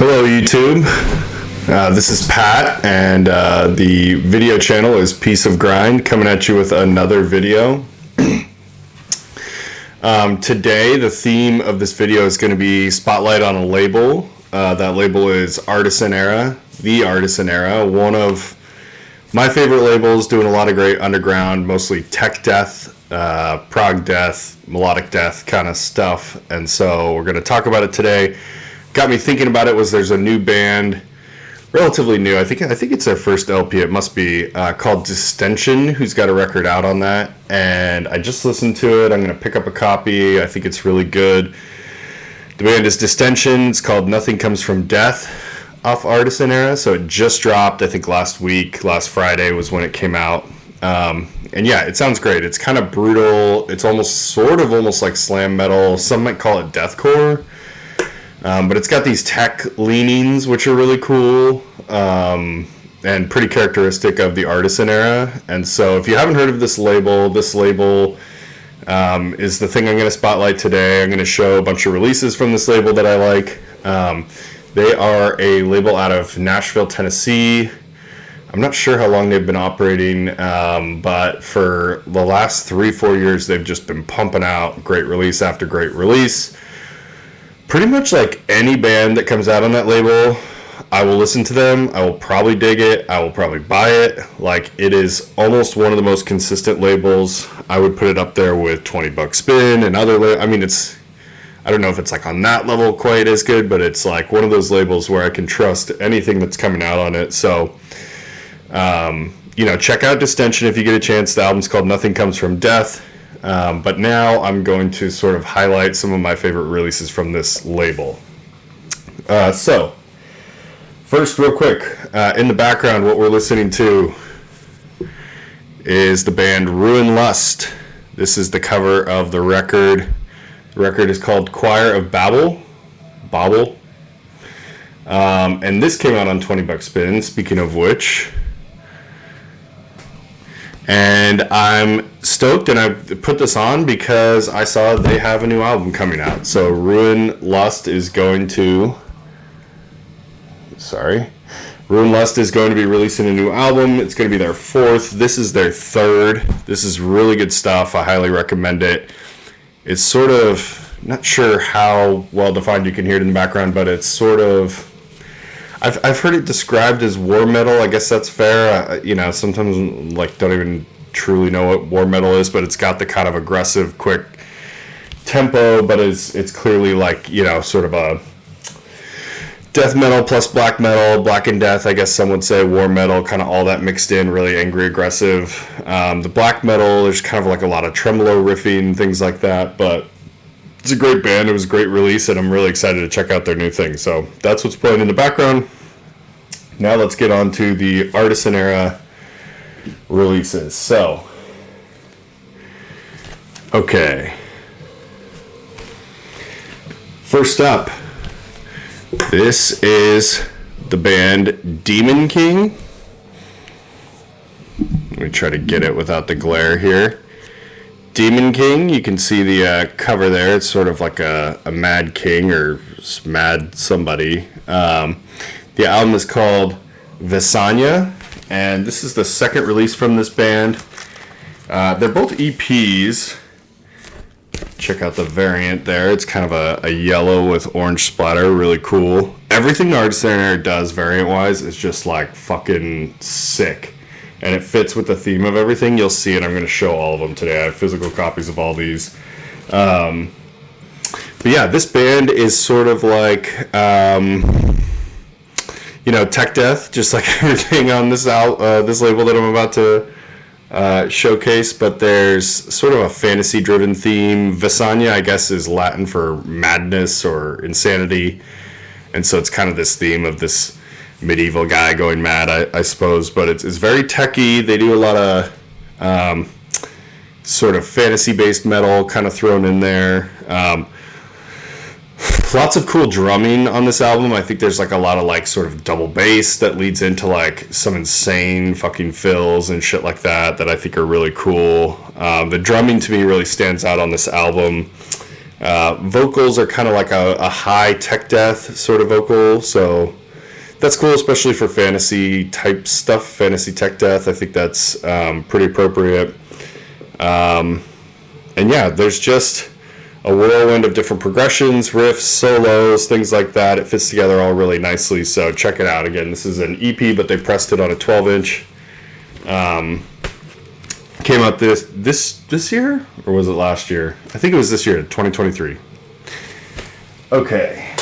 Hello YouTube, this is Pat, and the video channel is Piece of Grind, coming at you with another video. Today the theme of this video is going to be spotlight on a label. That label is Artisan Era, the Artisan Era, one of my favorite labels, doing a lot of great underground, mostly tech death, prog death, melodic death kind of stuff, and so we're going to talk about it today. Got me thinking about it was there's a new band, relatively new. I think it's their first LP. It must be called Distension, who's got a record out on that. And I just listened to it. I'm going to pick up a copy. I think it's really good. The band is Distension. It's called Nothing Comes From Death, off Artisan Era. So it just dropped, I think last Friday was when it came out. And yeah, it sounds great. It's kind of brutal. It's almost like slam metal. Some might call it deathcore. But it's got these tech leanings, which are really cool, and pretty characteristic of the Artisan Era. And so if you haven't heard of this label is the thing I'm going to spotlight today. I'm going to show a bunch of releases from this label that I like. They are a label out of Nashville, Tennessee. I'm not sure how long they've been operating, but for the last 3-4 years, they've just been pumping out great release after great release. Pretty much like any band that comes out on that label, I will listen to them. I will probably dig it. I will probably buy it. Like, it is almost one of the most consistent labels. I would put it up there with 20 Buck Spin and other I mean, I don't know if it's like on that level quite as good, but it's like one of those labels where I can trust anything that's coming out on it. So, check out Distension if you get a chance. The album's called Nothing Comes From Death. But now I'm going to sort of highlight some of my favorite releases from this label. So, first, real quick, in the background, what we're listening to is the band Ruin Lust. This is the cover of the record. The record is called Choir of Babel. And this came out on 20 Buck Spin, speaking of which. And I'm stoked, and I put this on because I saw they have a new album coming out. So Ruin Lust is going to be releasing a new album. It's going to be their fourth. This is their third. This is really good stuff. I highly recommend it. It's sort of, not sure how well defined you can hear it in the background, but it's sort of, I've heard it described as war metal. I guess that's fair. Sometimes don't even truly know what war metal is, but it's got the kind of aggressive, quick tempo, but it's clearly sort of a death metal plus black metal, black and death. I guess some would say war metal, kind of all that mixed in, really angry, aggressive. The black metal, there's kind of like a lot of tremolo riffing, things like that, but it's a great band. It was a great release, and I'm really excited to check out their new thing. So that's what's playing in the background. Now let's get on to the Artisan Era releases. So, okay. First up, this is the band Demon King. Let me try to get it without the glare here. Demon King, you can see the cover there. It's sort of like a mad king or mad somebody. The album is called Visanya, and this is the second release from this band. They're both EPs. Check out the variant there. It's kind of a yellow with orange splatter. Really cool. Everything Artisan Era does variant-wise is just like fucking sick. And it fits with the theme of everything. You'll see it. I'm going to show all of them today. I have physical copies of all these. But yeah, this band is sort of like, tech death, just like everything on this label that I'm about to showcase. But there's sort of a fantasy-driven theme. Visanya, I guess, is Latin for madness or insanity. And so it's kind of this theme of this medieval guy going mad, I suppose, but it's very techy. They do a lot of sort of fantasy-based metal kind of thrown in there. Lots of cool drumming on this album. I think there's like a lot of like sort of double bass that leads into like some insane fucking fills and shit like that I think are really cool. The drumming to me really stands out on this album. Vocals are kind of like a high tech death sort of vocal, so that's cool, especially for fantasy type stuff, fantasy tech death. I think that's pretty appropriate. And yeah, there's just a whirlwind of different progressions, riffs, solos, things like that. It fits together all really nicely, so check it out. Again, this is an EP, but they pressed it on a 12-inch. Came out this year, or was it last year? I think it was this year, 2023. Okay.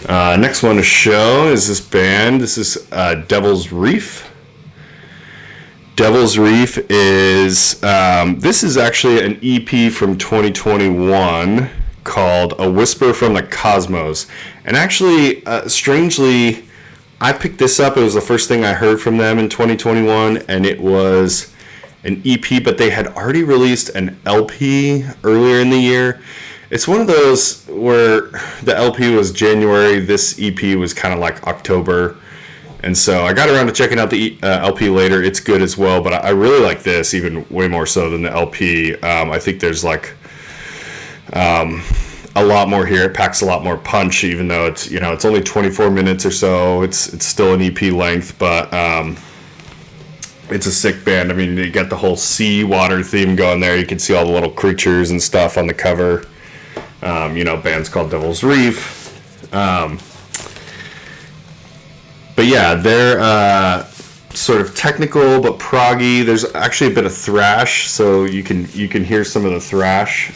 Next one to show is this band. This is Devil's Reef. Devil's Reef is, this is actually an EP from 2021 called A Whisper from the Cosmos. And actually, strangely, I picked this up. It was the first thing I heard from them in 2021, and it was an EP, but they had already released an LP earlier in the year. It's one of those where the LP was January, this EP was kind of like October. And so I got around to checking out the LP later. It's good as well, but I really like this even way more so than the LP. I think there's like a lot more here. It packs a lot more punch, even though it's, you know, it's only 24 minutes or so. It's still an EP length, but it's a sick band. I mean, you got the whole sea water theme going there. You can see all the little creatures and stuff on the cover. You know, band's called Devil's Reef. But yeah, they're sort of technical but proggy. There's actually a bit of thrash, so you can hear some of the thrash.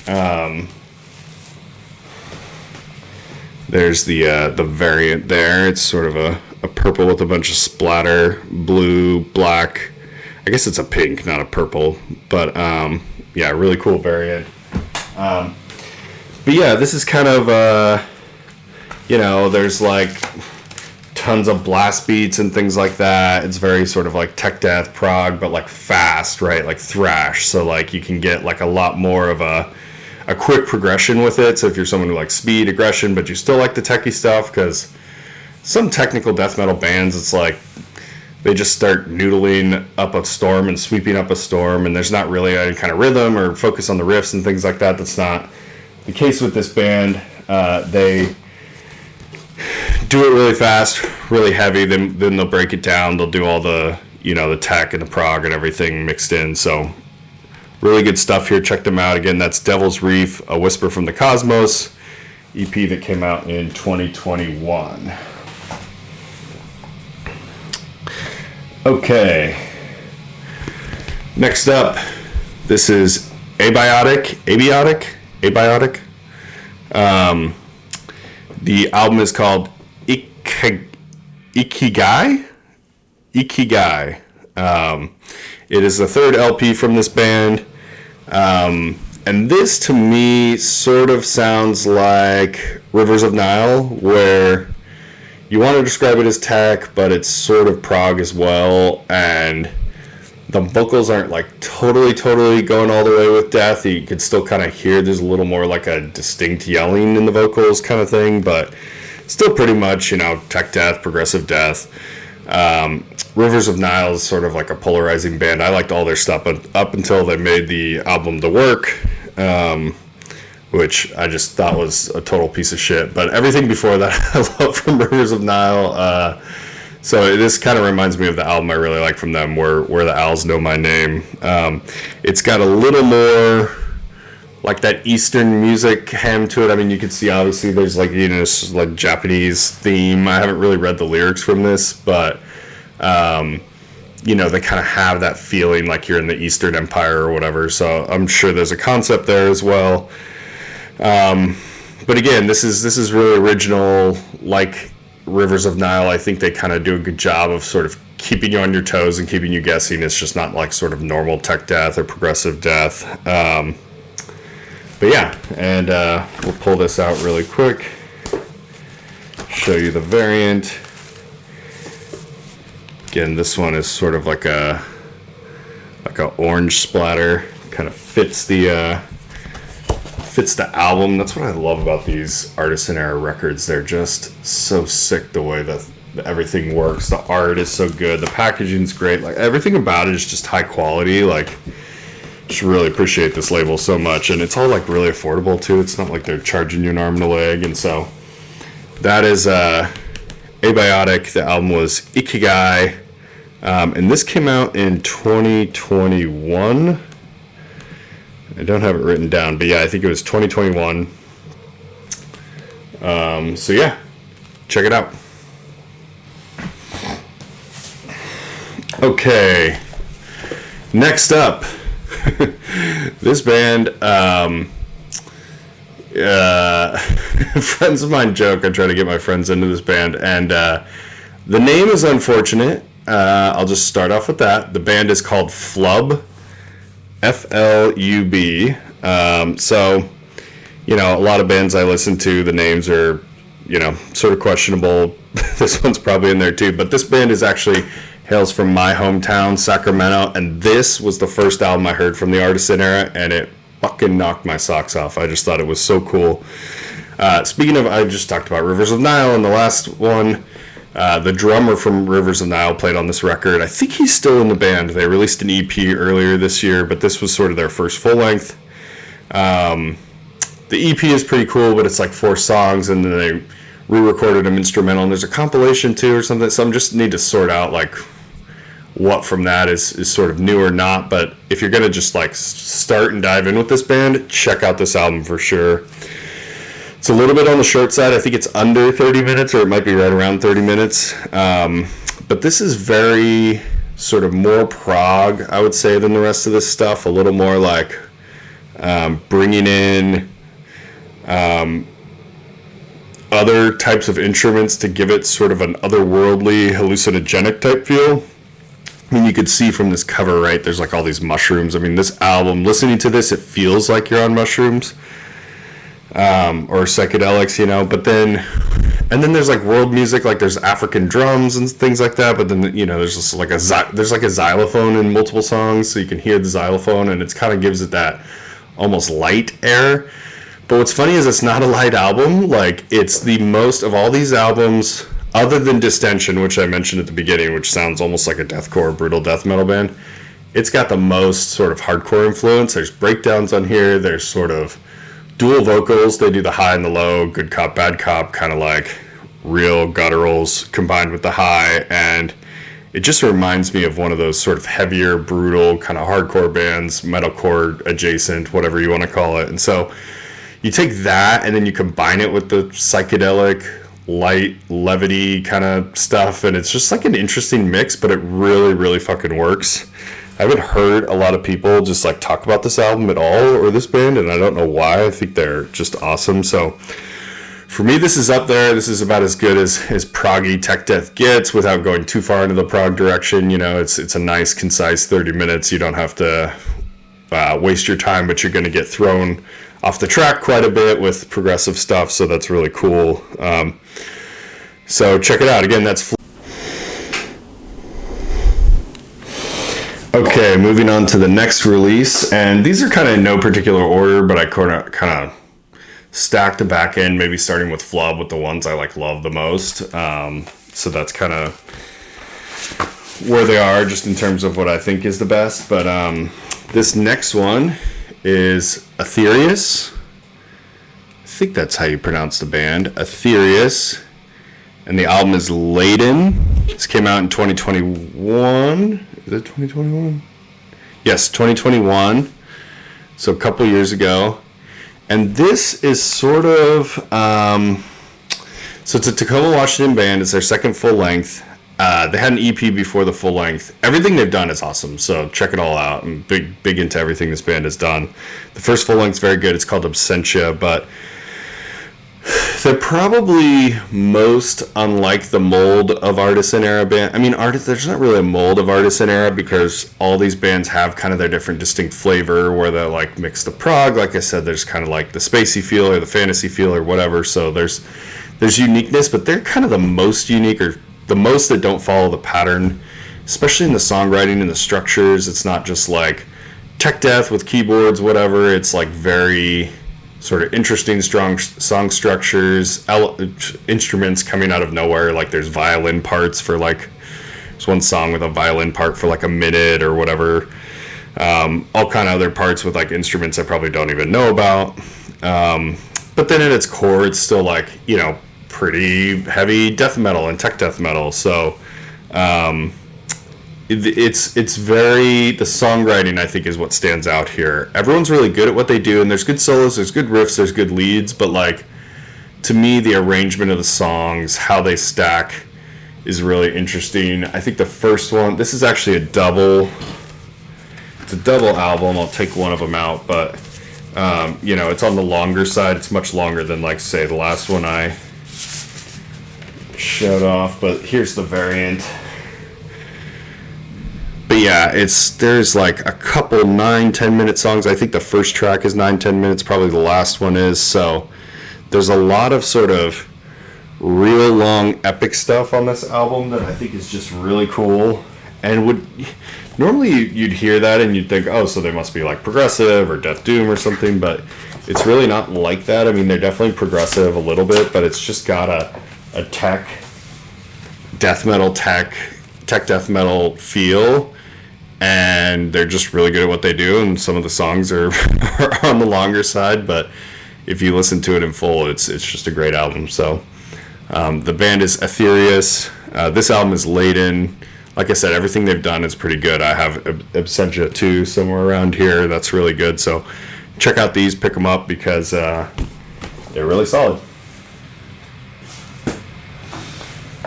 There's the variant there. It's sort of a purple with a bunch of splatter, blue, black. I guess it's a pink, not a purple. But yeah, really cool variant. But yeah, this is kind of, you know, there's like tons of blast beats and things like that. It's very sort of like tech death, prog, but like fast, right? Like thrash. So like you can get like a lot more of a quick progression with it. So if you're someone who likes speed, aggression, but you still like the techie stuff, because some technical death metal bands, it's like they just start noodling up a storm and sweeping up a storm, and there's not really any kind of rhythm or focus on the riffs and things like that. That's not the case with this band. They do it really fast, really heavy, then they'll break it down. They'll do all the, you know, the tech and the prog and everything mixed in. So really good stuff here. Check them out. Again, that's Devil's Reef, A Whisper from the Cosmos, EP that came out in 2021. Okay. Next up, this is Abiotic. The album is called Ikigai. It is the third LP from this band. And this, to me, sort of sounds like Rivers of Nile, where you want to describe it as tech, but it's sort of prog as well, and the vocals aren't like totally going all the way with death. You can still kind of hear there's a little more like a distinct yelling in the vocals kind of thing, but still pretty much, you know, tech death, progressive death. Rivers of Nile is sort of like a polarizing band. I liked all their stuff up until they made the album The Work, which I just thought was a total piece of shit. But everything before that I love from Rivers of Nile. So this kind of reminds me of the album I really like from them, Where the Owls Know My Name. It's got a little more like that Eastern music hem to it. I mean, you can see obviously there's like, you know, this like Japanese theme. I haven't really read the lyrics from this, but you know, they kind of have that feeling like you're in the Eastern Empire or whatever. So I'm sure there's a concept there as well. But again, this is really original, like Rivers of Nile. I think they kind of do a good job of sort of keeping you on your toes and keeping you guessing. It's just not like sort of normal tech death or progressive death. But yeah, and we'll pull this out really quick, show you the variant. Again, this one is sort of like a orange splatter, kind of fits the album. That's what I love about these Artisan era records. They're just so sick the way that everything works. The art is so good. The packaging's great. Like everything about it is just high quality. Like just really appreciate this label so much, and it's all like really affordable too. It's not like they're charging you an arm and a leg, and so that is Abiotic. The album was Ikigai, and this came out in 2021. I don't have it written down, but yeah, I think it was 2021. So yeah, check it out. Okay, next up, this band, friends of mine joke I try to get my friends into this band, and the name is unfortunate. I'll just start off with that. The band is called Flub, F-L-U-B. So, you know, a lot of bands I listen to, the names are, you know, sort of questionable. This one's probably in there too, but this band is actually hails from my hometown, Sacramento, and this was the first album I heard from the Artisan era, and it fucking knocked my socks off. I just thought it was so cool. Speaking of, I just talked about Rivers of Nile in the last one. The drummer from Rivers of Nile played on this record. I think he's still in the band. They released an EP earlier this year, but this was sort of their first full length. The EP is pretty cool, but it's like 4 songs, and then they re-recorded an instrumental, and there's a compilation too or something, so I just need to sort out like what from that is sort of new or not. But if you're gonna just like start and dive in with this band, check out this album for sure. It's a little bit on the short side. I think it's under 30 minutes, or it might be right around 30 minutes. But this is very sort of more prog, I would say, than the rest of this stuff. A little more like bringing in other types of instruments to give it sort of an otherworldly, hallucinogenic type feel. I mean, you could see from this cover, right, there's like all these mushrooms. I mean, this album, listening to this, it feels like you're on mushrooms. Or psychedelics, you know, but then there's like world music, like there's African drums and things like that, but then, you know, there's just like a xylophone in multiple songs, so you can hear the xylophone, and it's kind of gives it that almost light air. But what's funny is it's not a light album. Like, it's the most of all these albums, other than Distension, which I mentioned at the beginning, which sounds almost like a deathcore, brutal death metal band. It's got the most sort of hardcore influence. There's breakdowns on here. There's sort of dual vocals. They do the high and the low, good cop, bad cop, kind of like real gutturals combined with the high, and it just reminds me of one of those sort of heavier, brutal, kind of hardcore bands, metalcore adjacent, whatever you want to call it. And so you take that and then you combine it with the psychedelic, light, levity kind of stuff, and it's just like an interesting mix, but it really, really fucking works. I haven't heard a lot of people just like talk about this album at all, or this band, and I don't know why. I think they're just awesome. So for me, this is up there. This is about as good as proggy tech death gets without going too far into the prog direction. You know, it's a nice, concise 30 minutes. You don't have to waste your time, but you're going to get thrown off the track quite a bit with progressive stuff, so that's really cool. So check it out. Again, that's Okay, moving on to the next release, and these are kind of in no particular order, but I kind of stacked the back end, maybe starting with Flub with the ones I like love the most. So that's kind of where they are, just in terms of what I think is the best. But this next one is Aetherius. I think that's how you pronounce the band, Aetherius, and the album is Laden. This came out in 2021. Is it 2021? Yes, 2021. So a couple years ago. And this is sort of... so it's a Tacoma, Washington band. It's their second full length. They had an EP before the full length. Everything they've done is awesome, so check it all out. I'm big into everything this band has done. The first full length's very good. It's called Absentia, but they're probably most unlike the mold of Artisan era band. I mean, there's not really a mold of Artisan era, because all these bands have kind of their different distinct flavor, where they like mix the prog. Like I said, there's kind of like the spacey feel or the fantasy feel or whatever. So there's uniqueness, but they're kind of the most unique, or the most that don't follow the pattern, especially in the songwriting and the structures. It's not just like tech death with keyboards, whatever. It's like very sort of interesting, strong song structures, instruments coming out of nowhere. Like there's violin parts for like, there's one song with a violin part for like a minute or whatever. all kind of other parts with like instruments I probably don't even know about. But then at its core, it's still like, you know, pretty heavy death metal and tech death metal. So it's very, the songwriting I think is what stands out here. Everyone's really good at what they do, and there's good solos, there's good riffs, there's good leads, but like, to me, the arrangement of the songs, how they stack, is really interesting. I think the first one, this is actually it's a double album. I'll take one of them out, but you know, it's on the longer side. It's much longer than, like, say, the last one I showed off, but here's the variant. But yeah, there's like a couple 9-10 minute songs. I think the first track is 9-10 minutes, probably the last one is, so there's a lot of sort of real long epic stuff on this album that I think is just really cool, and normally you'd hear that and you'd think, oh, so they must be like progressive or death doom or something, but it's really not like that. I mean, they're definitely progressive a little bit, but it's just got a tech death metal tech death metal feel, and they're just really good at what they do, and some of the songs are on the longer side, but if you listen to it in full, it's just a great album. So the band is Aetherius. This album is Laden. Like I said, everything they've done is pretty good. I have Absentia 2 somewhere around here. That's really good. So check out these, pick them up, because they're really solid.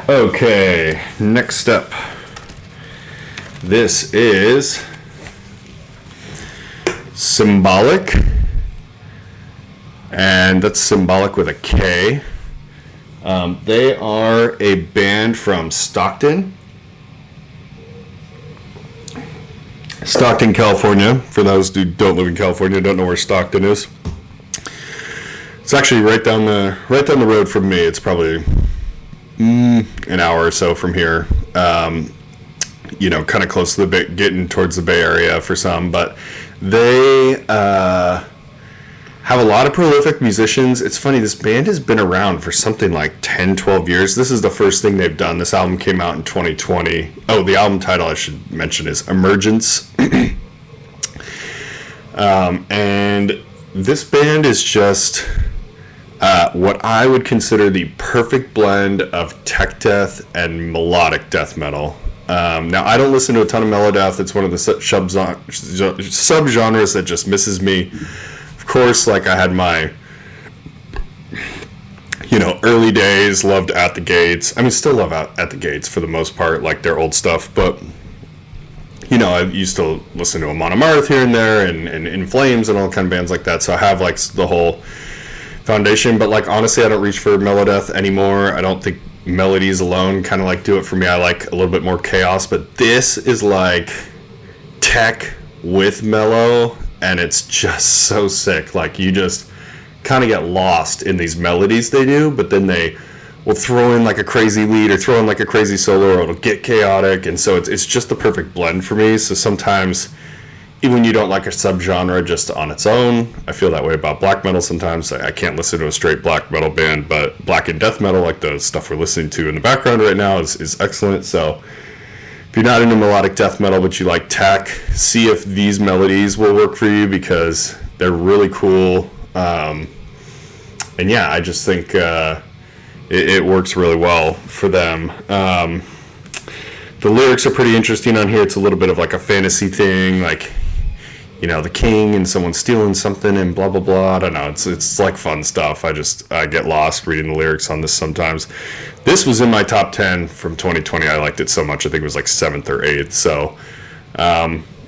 Okay, next up. This is Symbolic. And that's Symbolic with a K. They are a band from Stockton, California. For those who don't live in California, don't know where Stockton is. It's actually right down the road from me. It's probably an hour or so from here. You know, kind of close to getting towards the Bay Area for some, but they have a lot of prolific musicians. It's funny, this band has been around for something like 10-12 years. This is the first thing they've done. This album came out in 2020. Oh, the album title I should mention is Emergence. And this band is just what I would consider the perfect blend of tech death and melodic death metal. Now, I don't listen to a ton of melodeath. It's one of the subgenres that just misses me. Of course, like, I had my, you know, early days, loved At the Gates. I mean, still love At the Gates for the most part, like their old stuff. But, you know, I used to listen to Amon Amarth here and there, and In Flames and all kind of bands like that. So I have, like, the whole foundation. But, like, honestly, I don't reach for melodeath anymore. I don't think melodies alone kind of like do it for me. I like a little bit more chaos. But this is like tech with mellow, and it's just so sick. Like, you just kind of get lost in these melodies they do, but then they will throw in like a crazy lead or throw in like a crazy solo, or it'll get chaotic, and so it's just the perfect blend for me. So sometimes, even when you don't like a subgenre just on its own, I feel that way about black metal sometimes. I can't listen to a straight black metal band, but black and death metal, like the stuff we're listening to in the background right now, is excellent. So if you're not into melodic death metal, but you like tech, see if these melodies will work for you, because they're really cool. And yeah, I just think it works really well for them. The lyrics are pretty interesting on here. It's a little bit of like a fantasy thing, like, you know, the king and someone stealing something and blah, blah, blah. I don't know. It's like fun stuff. I get lost reading the lyrics on this sometimes. This was in my top 10 from 2020. I liked it so much. I think it was like 7th or 8th. So,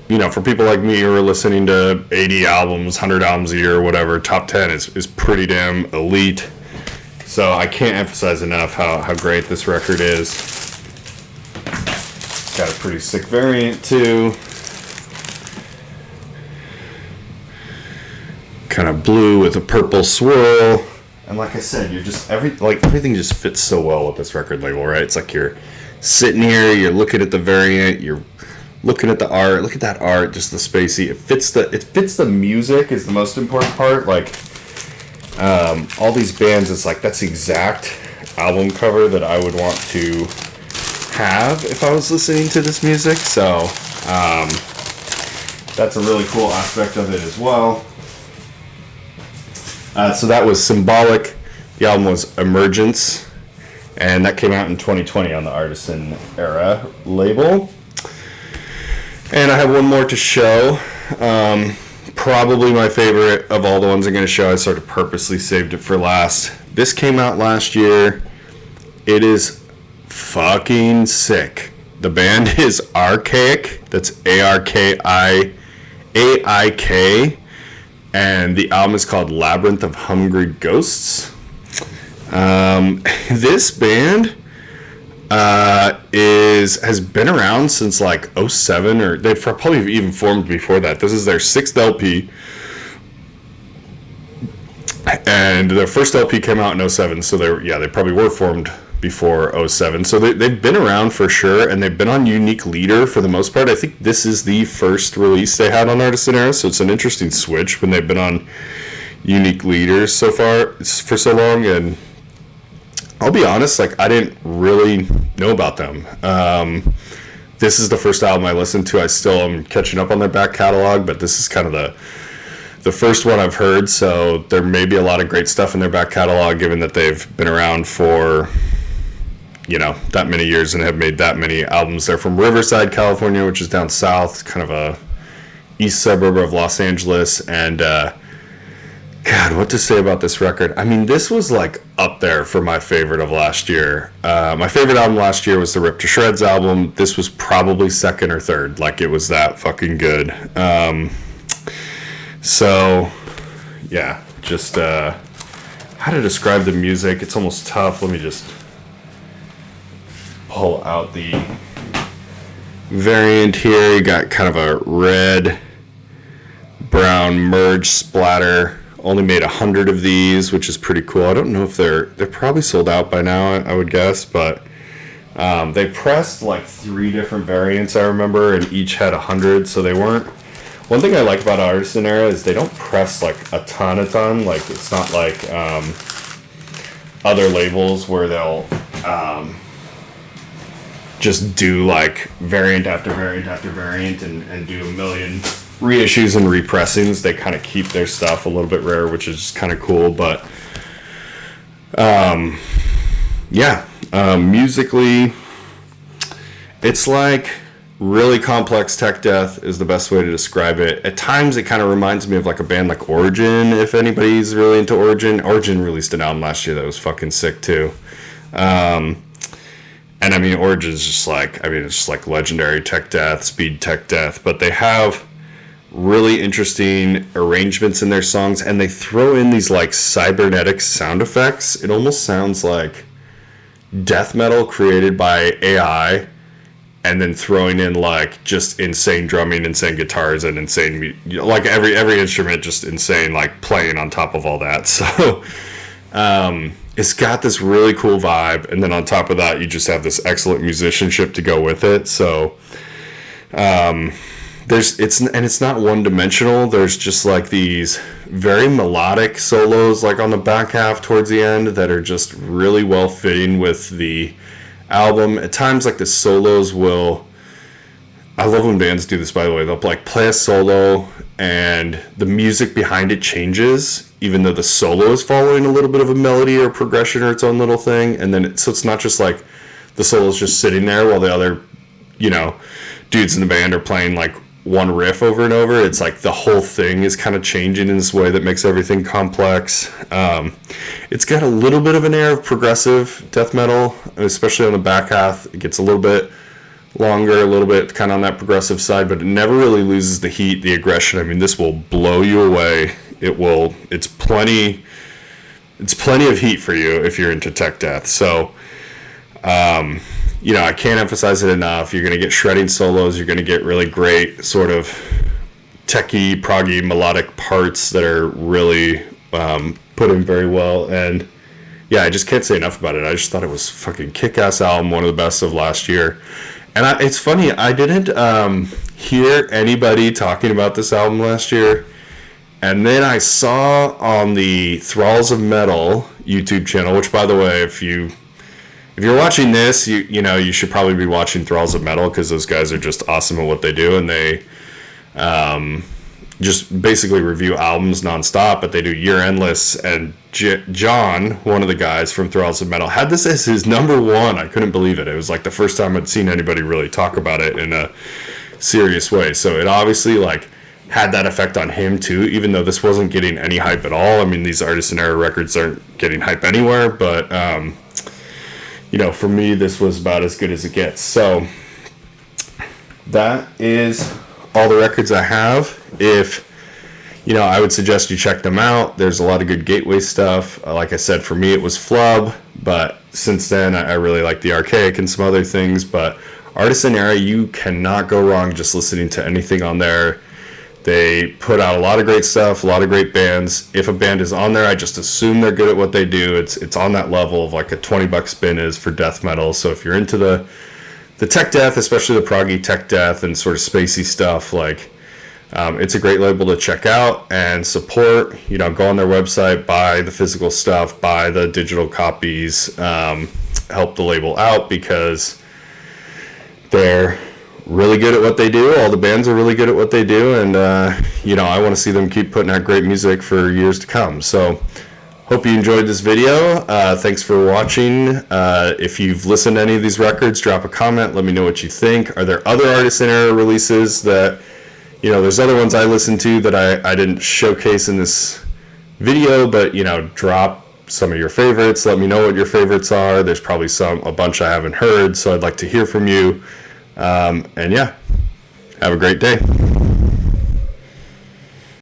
you know, for people like me who are listening to 80 albums, 100 albums a year or whatever, top 10 is pretty damn elite. So I can't emphasize enough how great this record is. Got a pretty sick variant too. Kind of blue with a purple swirl. And like I said, you're just everything just fits so well with this record label, right? It's like you're sitting here, you're looking at the variant, you're looking at the art. Look at that art, just the spacey. It fits the music is the most important part. Like all these bands, it's like that's the exact album cover that I would want to have if I was listening to this music. So That's a really cool aspect of it as well. So that was Symbolic. The album was Emergence, and that came out in 2020 on the Artisan Era label. And I have one more to show. Probably my favorite of all the ones I'm going to show. I sort of purposely saved it for last. This came out last year. It is fucking sick. The band is Archaic. That's ARKIAIK. And the album is called Labyrinth of Hungry Ghosts. This band has been around since like 07, or they've probably even formed before that. This is their 6th LP, and their first LP came out in 07, so they probably were formed before 07. So they've been around for sure, and they've been on Unique Leader for the most part. I think this is the first release they had on Artisan Era, so it's an interesting switch when they've been on Unique Leader so far for so long. And I'll be honest, like, I didn't really know about them. This is the first album I listened to. I still am catching up on their back catalog, but this is kind of the first one I've heard, so there may be a lot of great stuff in their back catalog, given that they've been around for, that many years and have made that many albums. They're from Riverside, California, which is down south, kind of a east suburb of Los Angeles, and God, what to say about this record? I mean, this was like up there for my favorite of last year. My favorite album last year was the Rip to Shreds album. This was probably second or third. Like, it was that fucking good. So, yeah, just how to describe the music. It's almost tough. Let me just pull out the variant here. You got kind of a red-brown merge splatter. Only made 100 of these, which is pretty cool. I don't know if they're probably sold out by now, I would guess, but they pressed like 3 different variants, I remember, and each had 100, so they weren't. One thing I like about Artisan Era is they don't press like a ton. Like, it's not like other labels where they'll just do like variant after variant after variant and do a million reissues and repressings. They kind of keep their stuff a little bit rare, which is kind of cool. But musically, it's like really complex tech death is the best way to describe it. At times it kind of reminds me of like a band like Origin, if anybody's really into Origin. Origin released an album last year that was fucking sick too. And I mean, Origin's just like, it's just like legendary tech death, speed tech death, but they have really interesting arrangements in their songs, and they throw in these like cybernetic sound effects. It almost sounds like death metal created by AI, and then throwing in like just insane drumming, insane guitars, and insane like every instrument just insane, like playing on top of all that. So it's got this really cool vibe, and then on top of that you just have this excellent musicianship to go with it. So it's not one dimensional. There's just like these very melodic solos like on the back half towards the end that are just really well fitting with the album. At times, like, the solos I love when bands do this, by the way. They'll like play a solo and the music behind it changes, even though the solo is following a little bit of a melody or progression or its own little thing. And then so it's not just like the solo's just sitting there while the other, dudes in the band are playing like one riff over and over. It's like the whole thing is kind of changing in this way that makes everything complex. It's got a little bit of an air of progressive death metal, especially on the back half. It gets a little bit longer, a little bit kind of on that progressive side, but it never really loses the heat, the aggression. I mean, this will blow you away. It's plenty of heat for you if you're into tech death. So I can't emphasize it enough. You're going to get shredding solos. You're going to get really great sort of techie, proggy, melodic parts that are really put in very well. And yeah, I just can't say enough about it. I just thought it was fucking kick-ass album, one of the best of last year. And it's funny, I didn't hear anybody talking about this album last year. And then I saw on the Thralls of Metal YouTube channel, which, by the way, if you're watching this, you should probably be watching Thralls of Metal, because those guys are just awesome at what they do, and they just basically review albums nonstop, but they do Year Endless, and John, one of the guys from Thralls of Metal, had this as his number one. I couldn't believe it. It was like the first time I'd seen anybody really talk about it in a serious way. So it obviously like had that effect on him too, even though this wasn't getting any hype at all. I mean, these Artisan era records aren't getting hype anywhere, but for me, this was about as good as it gets. So that is all the records I have. If I would suggest you check them out. There's a lot of good Gateway stuff. Like I said, for me it was Flub, but since then I really like the Archaic and some other things. But Artisan era, you cannot go wrong just listening to anything on there. They put out a lot of great stuff, a lot of great bands. If a band is on there, I just assume they're good at what they do. It's on that level of like a $20 spin is for death metal. So if you're into the tech death, especially the proggy tech death and sort of spacey stuff, like it's a great label to check out and support. Go on their website, buy the physical stuff, buy the digital copies, help the label out, because they're really good at what they do. All the bands are really good at what they do, and I want to see them keep putting out great music for years to come. So hope you enjoyed this video. Thanks for watching. If you've listened to any of these records, drop a comment, let me know what you think. Are there other Artisan era releases that there's other ones I listened to that I didn't showcase in this video, but drop some of your favorites. Let me know what your favorites are. There's probably a bunch I haven't heard, so I'd like to hear from you. And yeah, have a great day.